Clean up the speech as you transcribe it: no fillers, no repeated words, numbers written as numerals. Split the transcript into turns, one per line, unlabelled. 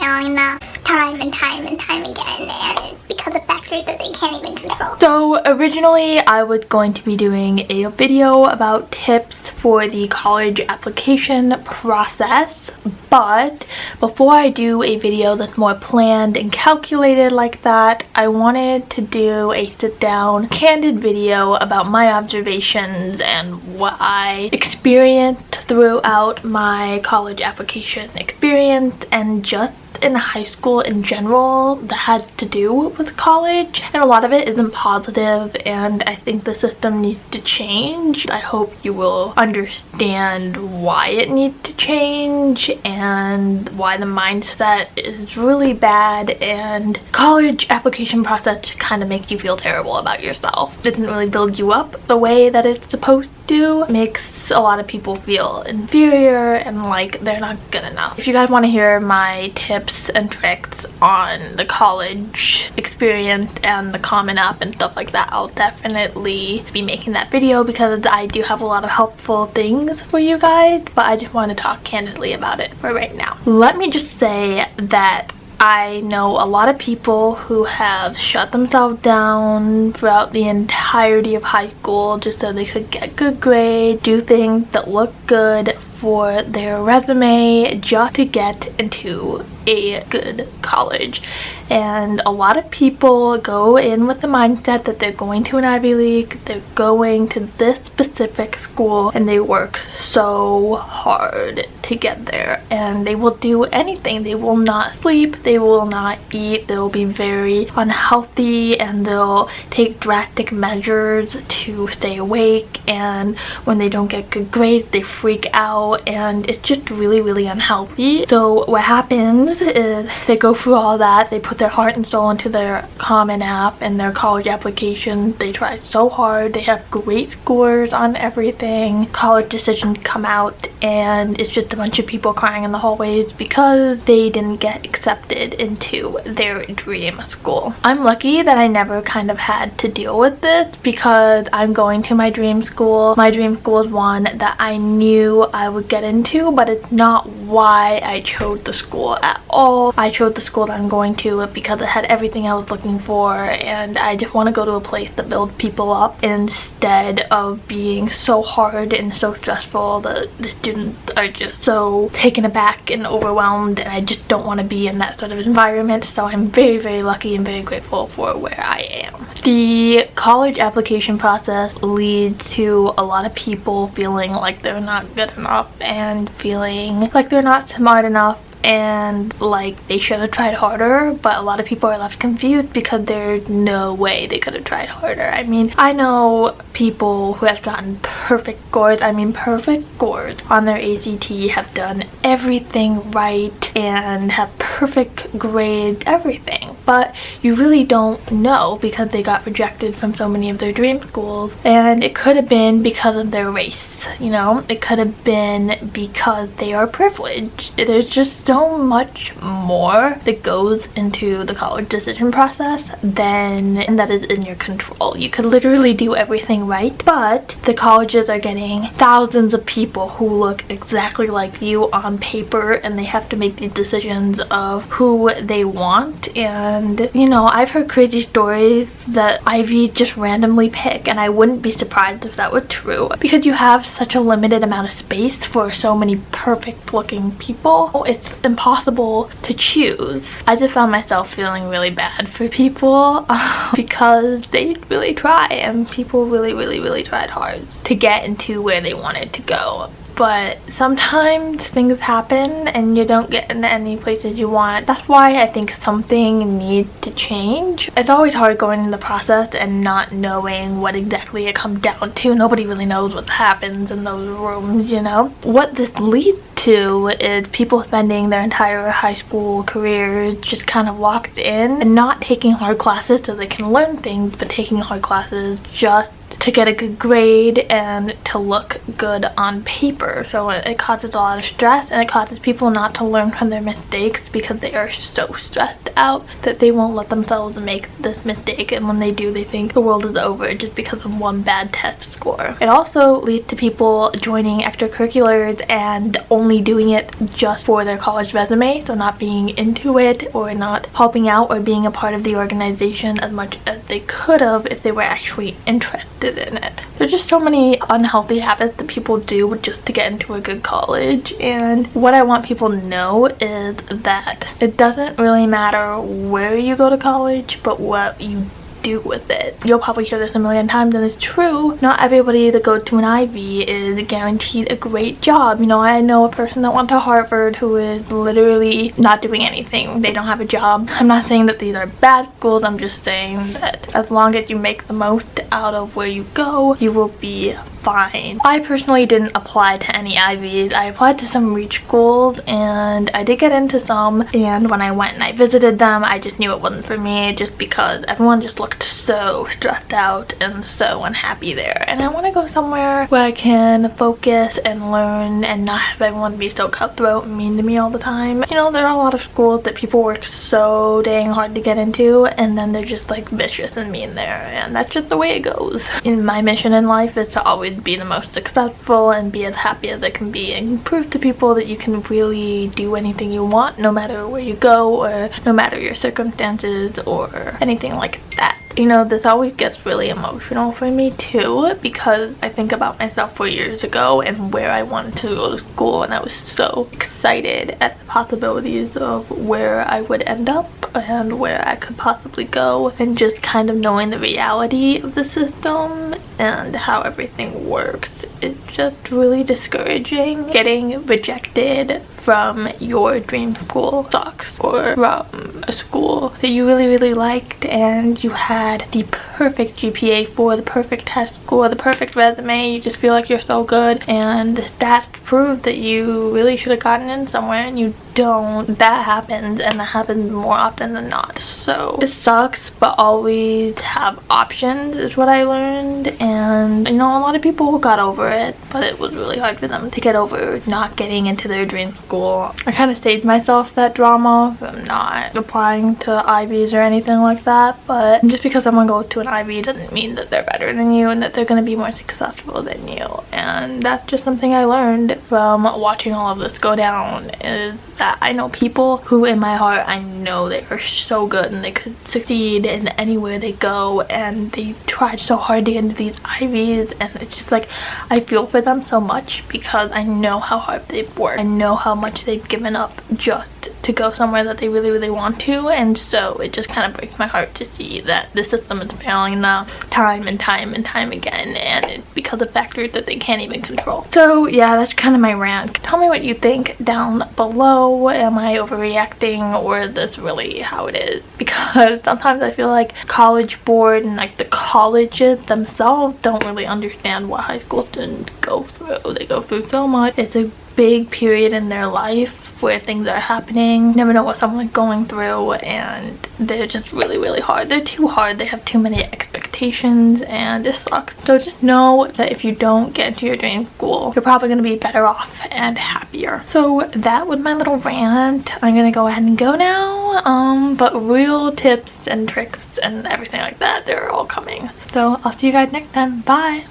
failing them time and time and time again, and it's because of factors that they can't even control.
So originally I was going to be doing a video about tips for the college application process, but before I do a video that's more planned and calculated like that, I wanted to do a sit-down candid video about my observations and what I experienced throughout my college application experience and just in high school in general that had to do with college. And a lot of it isn't positive, and I think the system needs to change. I hope you will understand why it needs to change and why the mindset is really bad, and college application process kind of makes you feel terrible about yourself. It doesn't really build you up the way that it's supposed to. It makes a lot of people feel inferior and like they're not good enough. If you guys want to hear my tips and tricks on the college experience and the Common App and stuff like that, I'll definitely be making that video because I do have a lot of helpful things for you guys, but I just want to talk candidly about it for right now. Let me just say that I know a lot of people who have shut themselves down throughout the entirety of high school just so they could get good grades, do things that look good for their resume just to get into a good college. And a lot of people go in with the mindset that they're going to an Ivy League, they're going to this specific school, and they work so hard to get there, and they will do anything. They will not sleep, they will not eat, they'll be very unhealthy, and they'll take drastic measures to stay awake, and when they don't get good grades they freak out, and it's just really, really unhealthy. So what happens is they go through all that, they put their heart and soul into their Common App and their college applications, they try so hard, they have great scores on everything, college decisions come out, and it's just a bunch of people crying in the hallways because they didn't get accepted into their dream school. I'm lucky that I never kind of had to deal with this because I'm going to my dream school. My dream school is one that I knew I would get into, but it's not why I chose the school at all. I chose the school that I'm going to because it had everything I was looking for, and I just want to go to a place that builds people up instead of being so hard and so stressful that the students are just so taken aback and overwhelmed, and I just don't want to be in that sort of environment. So I'm very, very lucky and very grateful for where I am. The college application process leads to a lot of people feeling like they're not good enough and feeling like they're not smart enough and like they should have tried harder, but a lot of people are left confused because there's no way they could have tried harder. I mean, I know people who have gotten perfect scores, perfect scores on their ACT, have done everything right and have perfect grades, everything, but you really don't know because they got rejected from so many of their dream schools, and it could have been because of their race, you know, it could have been because they are privileged. There's just so much more that goes into the college decision process than that is in your control. You could literally do everything right, but the colleges are getting thousands of people who look exactly like you on paper, and they have to make these decisions of who they want. And you know, I've heard crazy stories that Ivy just randomly pick, and I wouldn't be surprised if that were true because you have such a limited amount of space for so many perfect looking people. It's impossible to choose. I just found myself feeling really bad for people because they really try, and people really tried hard to get into where they wanted to go. But sometimes things happen and you don't get into any places you want. That's why I think something needs to change. It's always hard going in the process and not knowing what exactly it comes down to. Nobody really knows what happens in those rooms, you know? What this leads to is people spending their entire high school careers just kind of locked in and not taking hard classes so they can learn things, but taking hard classes just to get a good grade and to look good on paper. So it causes a lot of stress, and it causes people not to learn from their mistakes because they are so stressed out that they won't let themselves make this mistake, and when they do, they think the world is over just because of one bad test score. It also leads to people joining extracurriculars and only doing it just for their college resume, so not being into it or not helping out or being a part of the organization as much as they could have if they were actually interested in it. There's just so many unhealthy habits that people do just to get into a good college, and what I want people to know is that it doesn't really matter where you go to college, but what you do with it. You'll probably hear this a million times, and it's true. Not everybody that goes to an Ivy is guaranteed a great job. You know, I know a person that went to Harvard who is literally not doing anything. They don't have a job. I'm not saying that these are bad schools. I'm just saying that as long as you make the most out of where you go, you will be fine. I personally didn't apply to any Ivies. I applied to some reach schools, and I did get into some, and when I went and I visited them, I just knew it wasn't for me, just because everyone just looked so stressed out and so unhappy there. And I want to go somewhere where I can focus and learn and not have everyone be so cutthroat and mean to me all the time. You know, there are a lot of schools that people work so dang hard to get into, and then they're just like vicious and mean there, and that's just the way it goes. In my mission in life is to always be the most successful and be as happy as I can be, and prove to people that you can really do anything you want no matter where you go or no matter your circumstances or anything like that. You know, this always gets really emotional for me too, because I think about myself 4 years ago and where I wanted to go to school, and I was so excited at the possibilities of where I would end up and where I could possibly go, and just kind of knowing the reality of the system and how everything works. It's just really discouraging. Getting rejected from your dream school sucks, or from a school that you really liked and you had the perfect GPA for, the perfect test score, the perfect resume. You just feel like you're so good, and the stats prove that you really should have gotten in somewhere and you don't. That happens, and that happens more often than not. So it sucks, but always have options is what I learned. And you know, a lot of people got over it, but it was really hard for them to get over not getting into their dream school. I kind of saved myself that drama from not applying to Ivies or anything like that, but just because someone goes to an Ivy doesn't mean that they're better than you and that they're going to be more successful than you. And that's just something I learned from watching all of this go down, is that I know people who in my heart I know they are so good and they could succeed in anywhere they go, and they tried so hard to get into these Ivies, and it's just like I feel for them so much because I know how hard they've worked. I know how much they've given up just to go somewhere that they really want to, and so it just kind of breaks my heart to see that the system is failing them time and time again, and it's because of factors that they can't even control. So yeah, that's kind of my rant. Tell me what you think down below. Am I overreacting, or is this really how it is? Because sometimes I feel like college board and like the colleges themselves don't really understand what high school students go through. They go through so much. It's a big period in their life where things are happening. You never know what someone's going through, and they're just really hard. They're too hard. They have too many expectations, and this sucks. So just know that if you don't get into your dream school, you're probably going to be better off and happier. So that was my little rant. I'm going to go ahead and go now, but real tips and tricks and everything like that, they're all coming. So I'll see you guys next time. Bye!